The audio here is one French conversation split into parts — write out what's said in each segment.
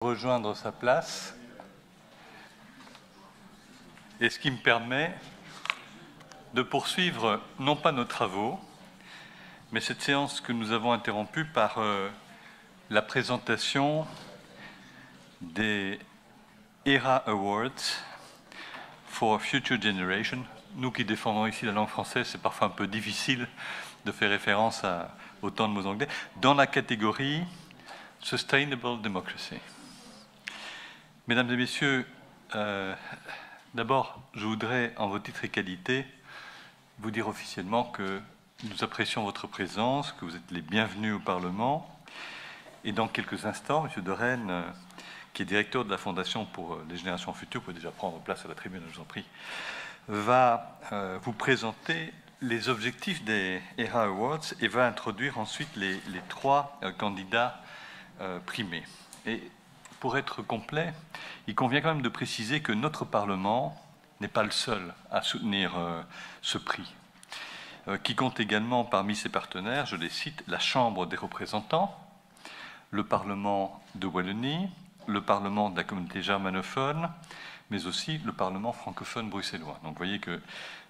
Rejoindre sa place, et ce qui me permet de poursuivre non pas nos travaux, mais cette séance que nous avons interrompue par la présentation des ERA Awards for Future Generation. Nous qui défendons ici la langue française, c'est parfois un peu difficile de faire référence à autant de mots anglais, dans la catégorie Sustainable Democracy. Mesdames et messieurs, d'abord, je voudrais, en votre titre et qualité, vous dire officiellement que nous apprécions votre présence, que vous êtes les bienvenus au Parlement. Et dans quelques instants, M. de Rennes, qui est directeur de la Fondation pour les générations futures, vous pouvez déjà prendre place à la tribune, je vous en prie, va vous présenter les objectifs des ERA Awards et va introduire ensuite les trois candidats primés. Et pour être complet, il convient quand même de préciser que notre Parlement n'est pas le seul à soutenir ce prix, qui compte également parmi ses partenaires, je les cite, la Chambre des représentants, le Parlement de Wallonie, le Parlement de la communauté germanophone, mais aussi le Parlement francophone bruxellois. Donc vous voyez que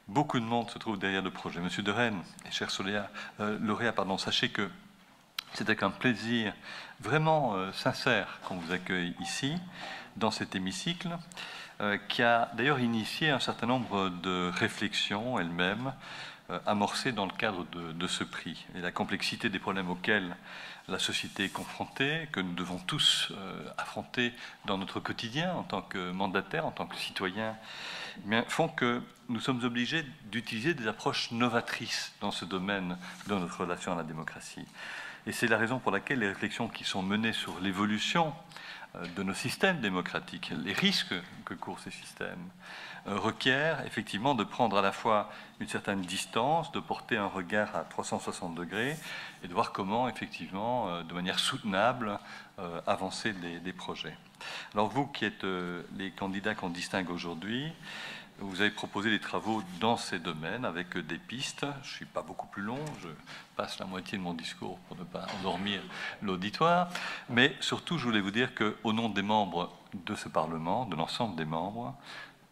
beaucoup de monde se trouve derrière le projet. Monsieur de Rennes et cher lauréat, sachez que c'est avec un plaisir vraiment sincère qu'on vous accueille ici, dans cet hémicycle, qui a d'ailleurs initié un certain nombre de réflexions elles-mêmes, amorcées dans le cadre de ce prix. Et la complexité des problèmes auxquels la société est confrontée, que nous devons tous affronter dans notre quotidien en tant que mandataires, en tant que citoyens, font que nous sommes obligés d'utiliser des approches novatrices dans ce domaine de notre relation à la démocratie. Et c'est la raison pour laquelle les réflexions qui sont menées sur l'évolution de nos systèmes démocratiques, les risques que courent ces systèmes, requièrent effectivement de prendre à la fois une certaine distance, de porter un regard à 360 degrés et de voir comment effectivement, de manière soutenable, avancer des projets. Alors vous qui êtes les candidats qu'on distingue aujourd'hui, vous avez proposé des travaux dans ces domaines avec des pistes. Je ne suis pas beaucoup plus long, je passe la moitié de mon discours pour ne pas endormir l'auditoire. Mais surtout, je voulais vous dire qu'au nom des membres de ce Parlement, de l'ensemble des membres,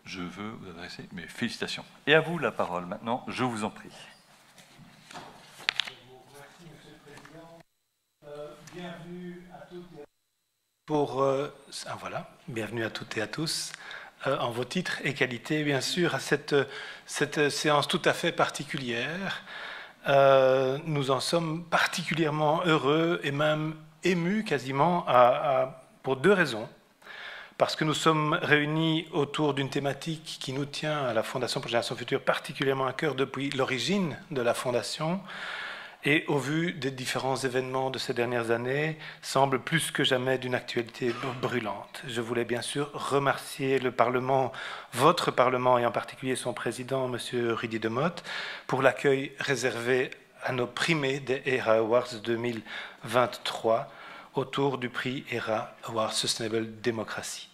je veux vous adresser mes félicitations. Et à vous la parole maintenant, je vous en prie. Merci, Monsieur le Président. Bienvenue à toutes bienvenue à toutes et à tous. En vos titres et qualités, bien sûr, à cette séance tout à fait particulière. Nous en sommes particulièrement heureux et même émus quasiment pour deux raisons. Parce que nous sommes réunis autour d'une thématique qui nous tient à la Fondation pour les générations futures particulièrement à cœur depuis l'origine de la Fondation. Et au vu des différents événements de ces dernières années, semble plus que jamais d'une actualité brûlante. Je voulais bien sûr remercier le Parlement, votre Parlement et en particulier son président, M. Rudy Demotte, pour l'accueil réservé à nos primés des ERA Awards 2023 autour du prix ERA Awards Sustainable Democracy.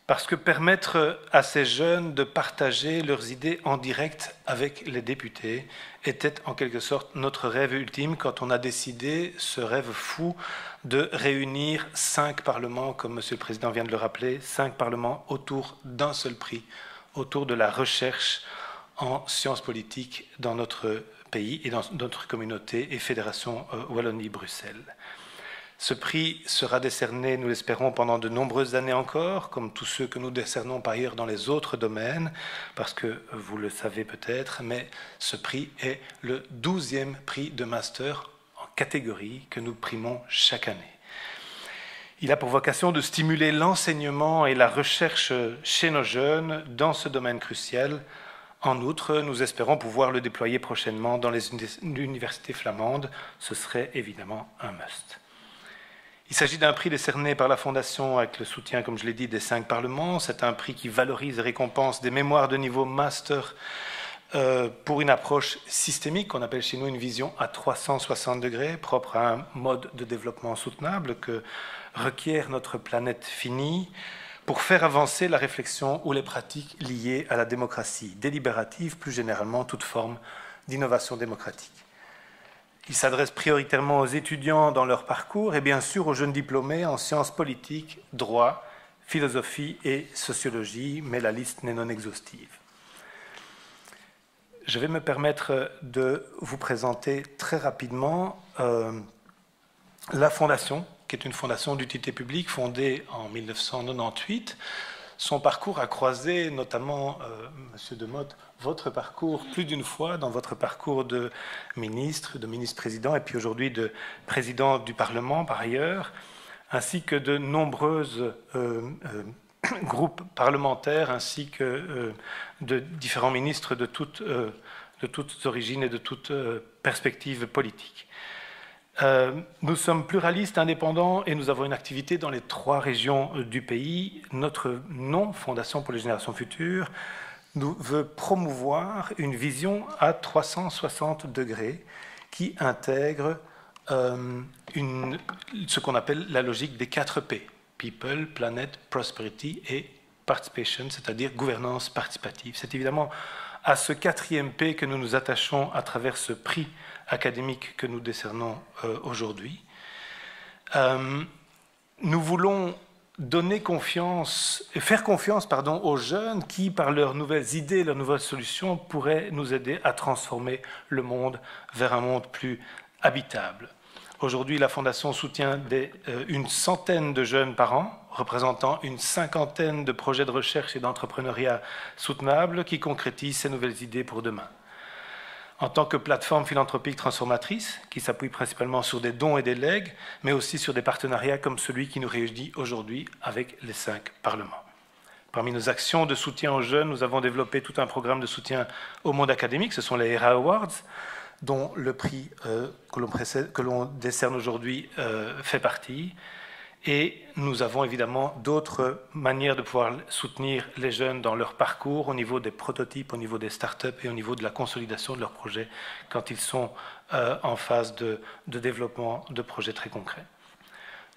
Parce que permettre à ces jeunes de partager leurs idées en direct avec les députés était en quelque sorte notre rêve ultime quand on a décidé, ce rêve fou, de réunir 5 parlements, comme M. le Président vient de le rappeler, 5 parlements autour d'un seul prix, autour de la recherche en sciences politiques dans notre pays et dans notre communauté et Fédération Wallonie-Bruxelles. Ce prix sera décerné, nous l'espérons, pendant de nombreuses années encore, comme tous ceux que nous décernons par ailleurs dans les autres domaines, parce que vous le savez peut-être, mais ce prix est le 12e prix de master en catégorie que nous primons chaque année. Il a pour vocation de stimuler l'enseignement et la recherche chez nos jeunes dans ce domaine crucial. En outre, nous espérons pouvoir le déployer prochainement dans les universités flamandes. Ce serait évidemment un must. Il s'agit d'un prix décerné par la Fondation avec le soutien, comme je l'ai dit, des 5 parlements. C'est un prix qui valorise et récompense des mémoires de niveau master pour une approche systémique, qu'on appelle chez nous une vision à 360 degrés, propre à un mode de développement soutenable que requiert notre planète finie, pour faire avancer la réflexion ou les pratiques liées à la démocratie délibérative, plus généralement toute forme d'innovation démocratique. Il s'adresse prioritairement aux étudiants dans leur parcours et bien sûr aux jeunes diplômés en sciences politiques, droit, philosophie et sociologie, mais la liste n'est non exhaustive. Je vais me permettre de vous présenter très rapidement la Fondation, qui est une fondation d'utilité publique fondée en 1998. Son parcours a croisé notamment, Monsieur Demotte, votre parcours plus d'une fois dans votre parcours de ministre-président et puis aujourd'hui de président du Parlement par ailleurs, ainsi que de nombreuses groupes parlementaires ainsi que de différents ministres de toutes origines et de toutes perspectives politiques. Nous sommes pluralistes, indépendants et nous avons une activité dans les 3 régions du pays. Notre nom, Fondation pour les générations futures, nous veut promouvoir une vision à 360 degrés qui intègre ce qu'on appelle la logique des 4 P. People, Planet, Prosperity et Participation, c'est-à-dire gouvernance participative. C'est évidemment à ce 4e P que nous nous attachons à travers ce prix académique que nous décernons aujourd'hui. Nous voulons donner confiance, faire confiance aux jeunes qui, par leurs nouvelles idées, leurs nouvelles solutions, pourraient nous aider à transformer le monde vers un monde plus habitable. Aujourd'hui, la Fondation soutient une centaine de jeunes par an, représentant une 50aine de projets de recherche et d'entrepreneuriat soutenables qui concrétisent ces nouvelles idées pour demain. En tant que plateforme philanthropique transformatrice, qui s'appuie principalement sur des dons et des legs, mais aussi sur des partenariats comme celui qui nous réunit aujourd'hui avec les 5 parlements. Parmi nos actions de soutien aux jeunes, nous avons développé tout un programme de soutien au monde académique, ce sont les ERA Awards, dont le prix que l'on décerne aujourd'hui fait partie. Et nous avons évidemment d'autres manières de pouvoir soutenir les jeunes dans leur parcours au niveau des prototypes, au niveau des startups et au niveau de la consolidation de leurs projets quand ils sont en phase de développement de projets très concrets.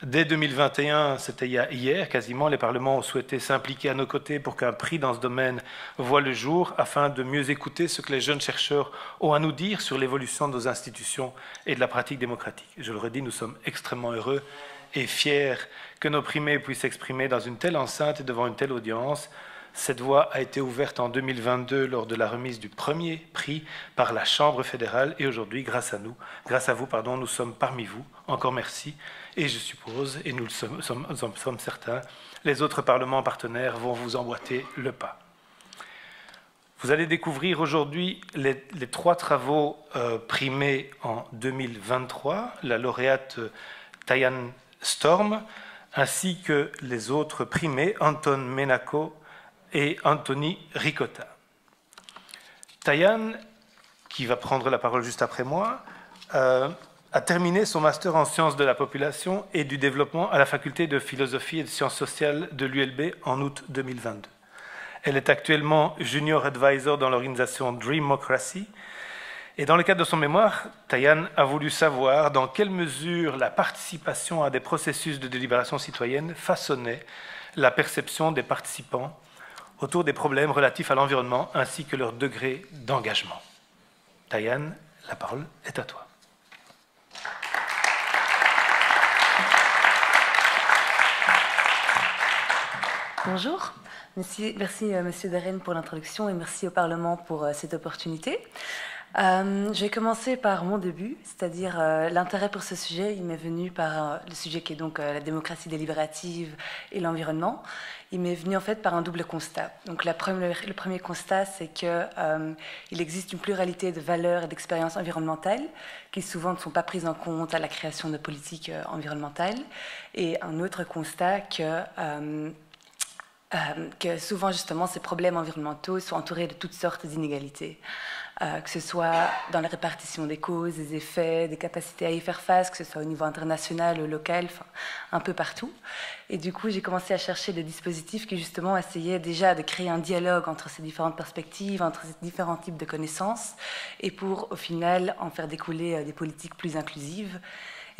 Dès 2021, c'était hier quasiment, les parlements ont souhaité s'impliquer à nos côtés pour qu'un prix dans ce domaine voie le jour afin de mieux écouter ce que les jeunes chercheurs ont à nous dire sur l'évolution de nos institutions et de la pratique démocratique. Je le redis, nous sommes extrêmement heureux et fiers que nos primés puissent s'exprimer dans une telle enceinte et devant une telle audience. Cette voie a été ouverte en 2022 lors de la remise du premier prix par la Chambre fédérale et aujourd'hui, grâce à vous, nous sommes parmi vous. Encore merci. Et je suppose, et nous sommes certains, les autres parlements partenaires vont vous emboîter le pas. Vous allez découvrir aujourd'hui les 3 travaux primés en 2023, la lauréate Tayan Storm, ainsi que les autres primés, Anton Menako et Anthony Ricotta. Tayan, qui va prendre la parole juste après moi, a terminé son master en sciences de la population et du développement à la faculté de philosophie et de sciences sociales de l'ULB en août 2022. Elle est actuellement junior advisor dans l'organisation Dreamocracy. Et dans le cadre de son mémoire, Tayan a voulu savoir dans quelle mesure la participation à des processus de délibération citoyenne façonnait la perception des participants autour des problèmes relatifs à l'environnement ainsi que leur degré d'engagement. Tayan, la parole est à toi. Bonjour, merci Monsieur Derren pour l'introduction et merci au Parlement pour cette opportunité. Je vais commencer par mon début, c'est-à-dire l'intérêt pour ce sujet. Il m'est venu par le sujet qui est donc la démocratie délibérative et l'environnement. Il m'est venu en fait par un double constat. Donc le premier constat, c'est qu'il existe une pluralité de valeurs et d'expériences environnementales qui souvent ne sont pas prises en compte à la création de politiques environnementales. Et un autre constat que souvent justement ces problèmes environnementaux sont entourés de toutes sortes d'inégalités, que ce soit dans la répartition des causes, des effets, des capacités à y faire face, que ce soit au niveau international ou local, enfin, un peu partout. Et du coup, j'ai commencé à chercher des dispositifs qui justement essayaient déjà de créer un dialogue entre ces différentes perspectives, entre ces différents types de connaissances, et pour au final en faire découler des politiques plus inclusives.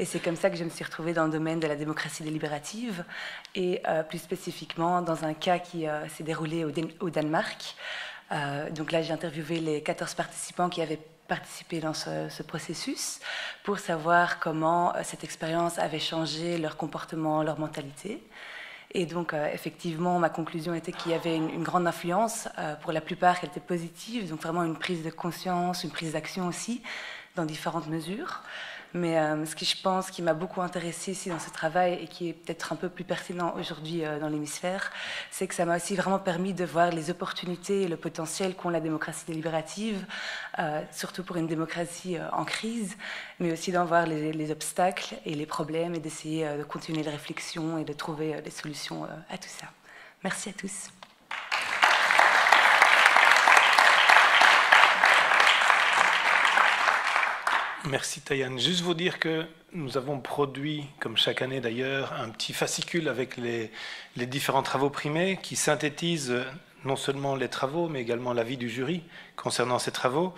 Et c'est comme ça que je me suis retrouvée dans le domaine de la démocratie délibérative et plus spécifiquement dans un cas qui s'est déroulé au Danemark. Donc là, j'ai interviewé les 14 participants qui avaient participé dans ce processus pour savoir comment cette expérience avait changé leur comportement, leur mentalité. Et donc, effectivement, ma conclusion était qu'il y avait une grande influence, pour la plupart, qu'elle était positive, donc vraiment une prise de conscience, une prise d'action aussi, dans différentes mesures. Mais ce qui, je pense, qui m'a beaucoup intéressée ici dans ce travail et qui est peut-être un peu plus pertinent aujourd'hui dans l'hémisphère, c'est que ça m'a aussi vraiment permis de voir les opportunités et le potentiel qu'ont la démocratie délibérative, surtout pour une démocratie en crise, mais aussi d'en voir les obstacles et les problèmes et d'essayer de continuer les réflexions et de trouver des solutions à tout ça. Merci à tous. Merci Tayane. Juste vous dire que nous avons produit, comme chaque année d'ailleurs, un petit fascicule avec les différents travaux primés qui synthétisent non seulement les travaux, mais également l'avis du jury concernant ces travaux,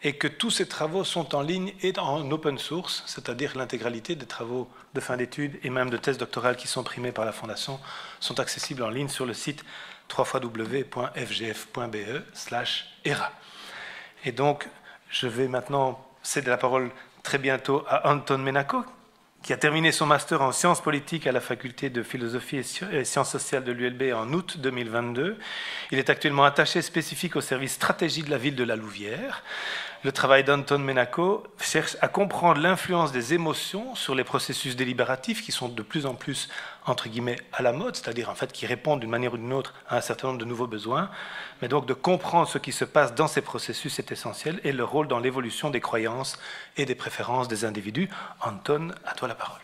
et que tous ces travaux sont en ligne et en open source, c'est-à-dire l'intégralité des travaux de fin d'études et même de thèse doctorale qui sont primés par la Fondation sont accessibles en ligne sur le site www.fgf.be/ERA. Et donc, je vais maintenant céder la parole très bientôt à Anton Menaco, qui a terminé son master en sciences politiques à la faculté de philosophie et sciences sociales de l'ULB en août 2022. Il est actuellement attaché spécifique au service stratégie de la ville de La Louvière. Le travail d'Anton Menaco cherche à comprendre l'influence des émotions sur les processus délibératifs qui sont de plus en plus, entre guillemets, à la mode, c'est-à-dire en fait qui répondent d'une manière ou d'une autre à un certain nombre de nouveaux besoins. Mais donc de comprendre ce qui se passe dans ces processus est essentiel et leur rôle dans l'évolution des croyances et des préférences des individus. Anton, à toi la parole.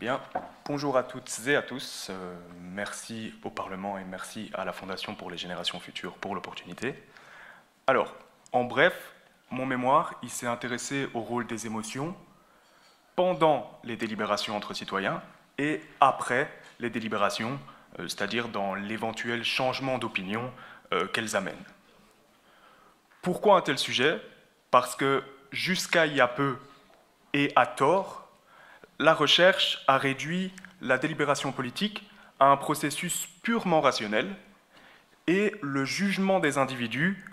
Bien, bonjour à toutes et à tous. Merci au Parlement et merci à la Fondation pour les générations futures pour l'opportunité. Alors, en bref, mon mémoire, il s'est intéressé au rôle des émotions pendant les délibérations entre citoyens et après les délibérations, c'est-à-dire dans l'éventuel changement d'opinion qu'elles amènent. Pourquoi un tel sujet? Parce que jusqu'à il y a peu, et à tort, la recherche a réduit la délibération politique à un processus purement rationnel et le jugement des individus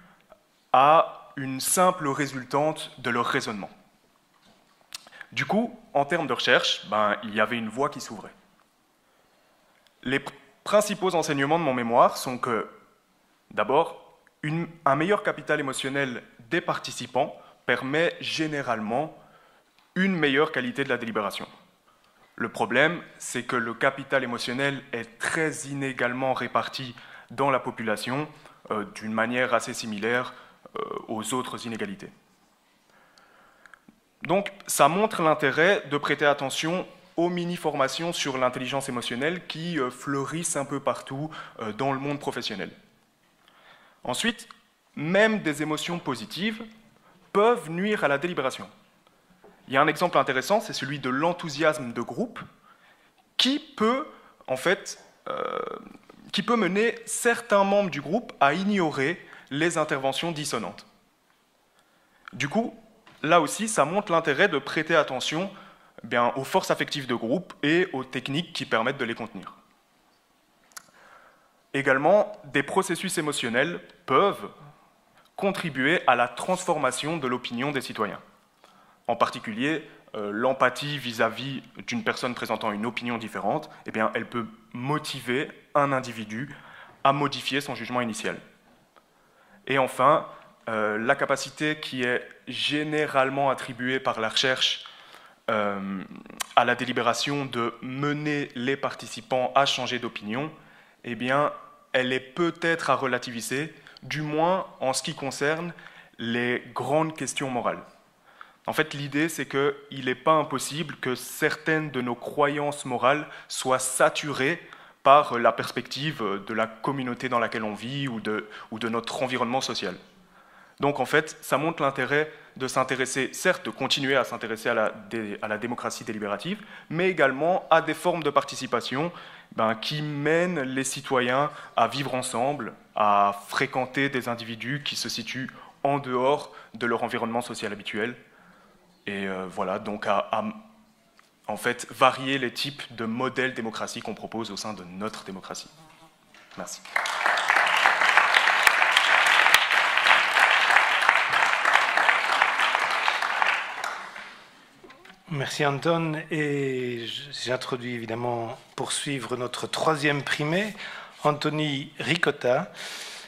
à une simple résultante de leur raisonnement. Du coup, en termes de recherche, il y avait une voie qui s'ouvrait. Les principaux enseignements de mon mémoire sont que, d'abord, un meilleur capital émotionnel des participants permet généralement une meilleure qualité de la délibération. Le problème, c'est que le capital émotionnel est très inégalement réparti dans la population d'une manière assez similaire aux autres inégalités. Donc, ça montre l'intérêt de prêter attention aux mini-formations sur l'intelligence émotionnelle qui fleurissent un peu partout dans le monde professionnel. Ensuite, même des émotions positives peuvent nuire à la délibération. Il y a un exemple intéressant, c'est celui de l'enthousiasme de groupe, qui peut mener certains membres du groupe à ignorer les interventions dissonantes. Du coup, là aussi, ça montre l'intérêt de prêter attention aux forces affectives de groupe et aux techniques qui permettent de les contenir. Également, des processus émotionnels peuvent contribuer à la transformation de l'opinion des citoyens. En particulier, l'empathie vis-à-vis d'une personne présentant une opinion différente, elle peut motiver un individu à modifier son jugement initial. Et enfin, la capacité qui est généralement attribuée par la recherche à la délibération de mener les participants à changer d'opinion, elle est peut-être à relativiser, du moins en ce qui concerne les grandes questions morales. En fait, l'idée, c'est qu'il n'est pas impossible que certaines de nos croyances morales soient saturées par la perspective de la communauté dans laquelle on vit ou de notre environnement social. Donc, en fait, ça montre l'intérêt de s'intéresser, certes, de continuer à s'intéresser à la démocratie délibérative, mais également à des formes de participation qui mènent les citoyens à vivre ensemble, à fréquenter des individus qui se situent en dehors de leur environnement social habituel. Et voilà, donc en fait, varier les types de modèles démocratie qu'on propose au sein de notre démocratie. Merci. Merci Anton, et j'introduis évidemment pour suivre notre troisième primé, Anthony Ricotta,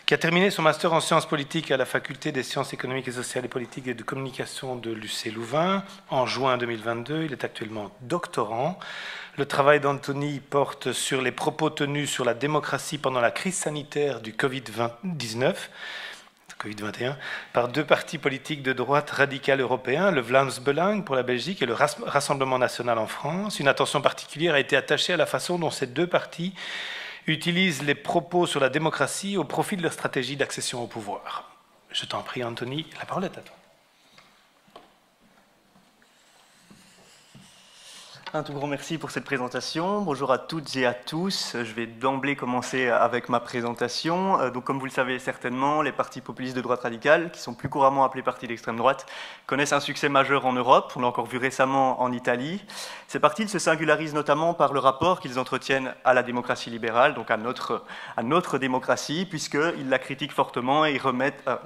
qui a terminé son master en sciences politiques à la faculté des sciences économiques et sociales et politiques et de communication de l'UC Louvain en juin 2022. Il est actuellement doctorant. Le travail d'Anthony porte sur les propos tenus sur la démocratie pendant la crise sanitaire du Covid-19, Covid-21, par deux partis politiques de droite radicale européens, le Vlaams Belang pour la Belgique et le Rassemblement national en France. Une attention particulière a été attachée à la façon dont ces deux partis utilisent les propos sur la démocratie au profit de leur stratégie d'accession au pouvoir. Je t'en prie, Anthony, la parole est à toi. Un tout grand merci pour cette présentation. Bonjour à toutes et à tous. Je vais d'emblée commencer avec ma présentation. Donc, comme vous le savez certainement, les partis populistes de droite radicale, qui sont plus couramment appelés partis d'extrême droite, connaissent un succès majeur en Europe. On l'a encore vu récemment en Italie. Ces partis se singularisent notamment par le rapport qu'ils entretiennent à la démocratie libérale, donc à notre démocratie, puisqu'ils la critiquent fortement et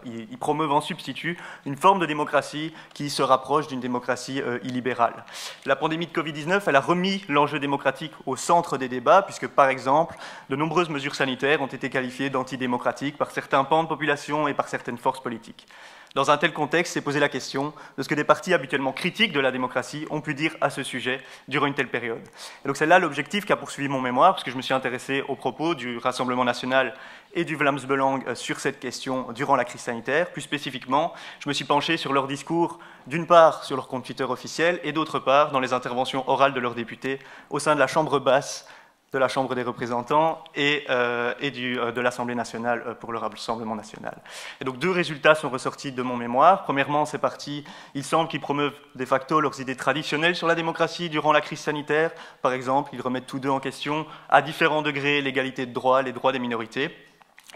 ils promeuvent en substitut une forme de démocratie qui se rapproche d'une démocratie illibérale. La pandémie de Covid-19, elle a remis l'enjeu démocratique au centre des débats, puisque, par exemple, de nombreuses mesures sanitaires ont été qualifiées d'antidémocratiques par certains pans de population et par certaines forces politiques. Dans un tel contexte, s'est posé la question de ce que des partis habituellement critiques de la démocratie ont pu dire à ce sujet durant une telle période. Et donc c'est là l'objectif qu'a poursuivi mon mémoire, parce que je me suis intéressé aux propos du Rassemblement national et du Vlaams Belang sur cette question durant la crise sanitaire. Plus spécifiquement, je me suis penché sur leur discours, d'une part sur leur compte Twitter officiel, et d'autre part dans les interventions orales de leurs députés au sein de la Chambre basse de la Chambre des représentants et de l'Assemblée nationale pour le Rassemblement national. Et donc deux résultats sont ressortis de mon mémoire. Premièrement, ces partis, il semble qu'ils promeuvent de facto leurs idées traditionnelles sur la démocratie durant la crise sanitaire. Par exemple, ils remettent tous deux en question, à différents degrés, l'égalité de droits, les droits des minorités.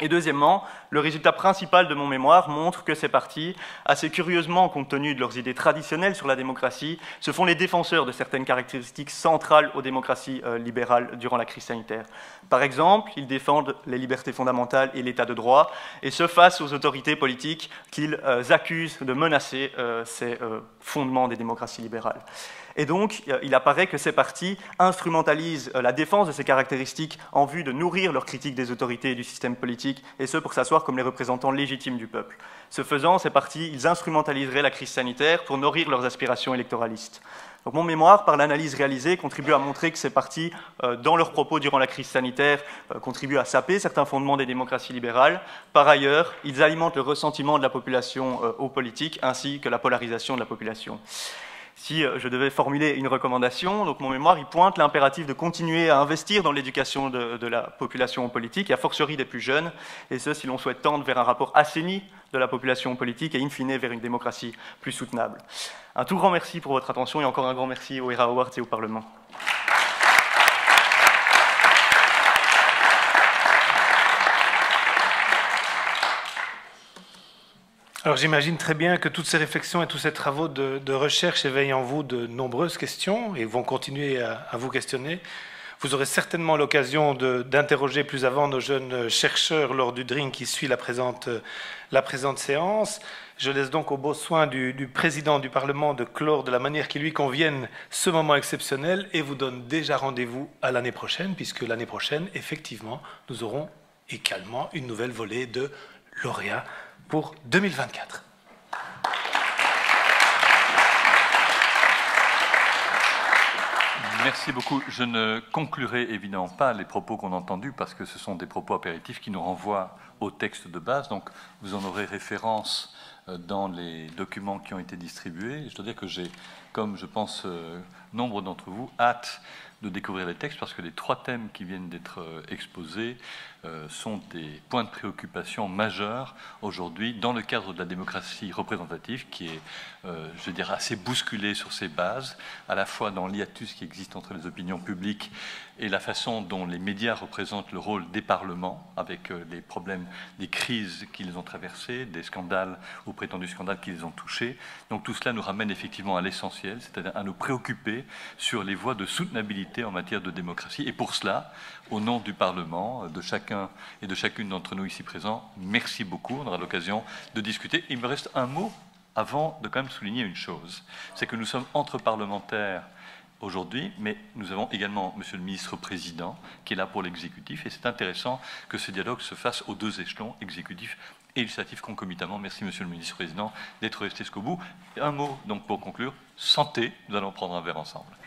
Et deuxièmement, le résultat principal de mon mémoire montre que ces partis, assez curieusement compte tenu de leurs idées traditionnelles sur la démocratie, se font les défenseurs de certaines caractéristiques centrales aux démocraties libérales durant la crise sanitaire. Par exemple, ils défendent les libertés fondamentales et l'état de droit, et ce face aux autorités politiques qu'ils accusent de menacer ces fondements des démocraties libérales. Et donc, il apparaît que ces partis instrumentalisent la défense de ces caractéristiques en vue de nourrir leur critique des autorités et du système politique, et ce pour s'asseoir comme les représentants légitimes du peuple. Ce faisant, ces partis, ils instrumentaliseraient la crise sanitaire pour nourrir leurs aspirations électoralistes. Donc mon mémoire, par l'analyse réalisée, contribue à montrer que ces partis, dans leurs propos durant la crise sanitaire, contribuent à saper certains fondements des démocraties libérales. Par ailleurs, ils alimentent le ressentiment de la population aux politiques, ainsi que la polarisation de la population. Si je devais formuler une recommandation, donc mon mémoire, il pointe l'impératif de continuer à investir dans l'éducation de la population politique, et a fortiori des plus jeunes, et ce, si l'on souhaite tendre vers un rapport assaini de la population politique et in fine vers une démocratie plus soutenable. Un tout grand merci pour votre attention, et encore un grand merci au ERA Awards et au Parlement. Alors j'imagine très bien que toutes ces réflexions et tous ces travaux de recherche éveillent en vous de nombreuses questions et vont continuer à vous questionner. Vous aurez certainement l'occasion d'interroger plus avant nos jeunes chercheurs lors du drink qui suit la présente séance. Je laisse donc au beau soin du président du Parlement de clore de la manière qui lui convienne ce moment exceptionnel et vous donne déjà rendez-vous à l'année prochaine, puisque l'année prochaine, effectivement, nous aurons également une nouvelle volée de lauréats pour 2024. Merci beaucoup. Je ne conclurai évidemment pas les propos qu'on a entendus parce que ce sont des propos apéritifs qui nous renvoient au texte de base. Donc vous en aurez référence dans les documents qui ont été distribués. Je dois dire que j'ai, comme je pense nombre d'entre vous, hâte de découvrir les textes parce que les trois thèmes qui viennent d'être exposés sont des points de préoccupation majeurs aujourd'hui dans le cadre de la démocratie représentative qui est, je dirais, assez bousculée sur ses bases, à la fois dans l'hiatus qui existe entre les opinions publiques et la façon dont les médias représentent le rôle des parlements avec les problèmes, des crises qu'ils ont traversées, des scandales ou prétendus scandales qui les ont touchés. Donc tout cela nous ramène effectivement à l'essentiel, c'est-à-dire à nous préoccuper sur les voies de soutenabilité qualité en matière de démocratie. Et pour cela, au nom du Parlement, de chacun et de chacune d'entre nous ici présents, merci beaucoup. On aura l'occasion de discuter. Il me reste un mot avant de quand même souligner une chose. C'est que nous sommes entre parlementaires aujourd'hui, mais nous avons également Monsieur le ministre-président qui est là pour l'exécutif, et c'est intéressant que ce dialogue se fasse aux deux échelons, exécutif et législatif concomitamment. Merci Monsieur le ministre-président d'être resté jusqu'au bout. Et un mot donc pour conclure, santé, nous allons prendre un verre ensemble.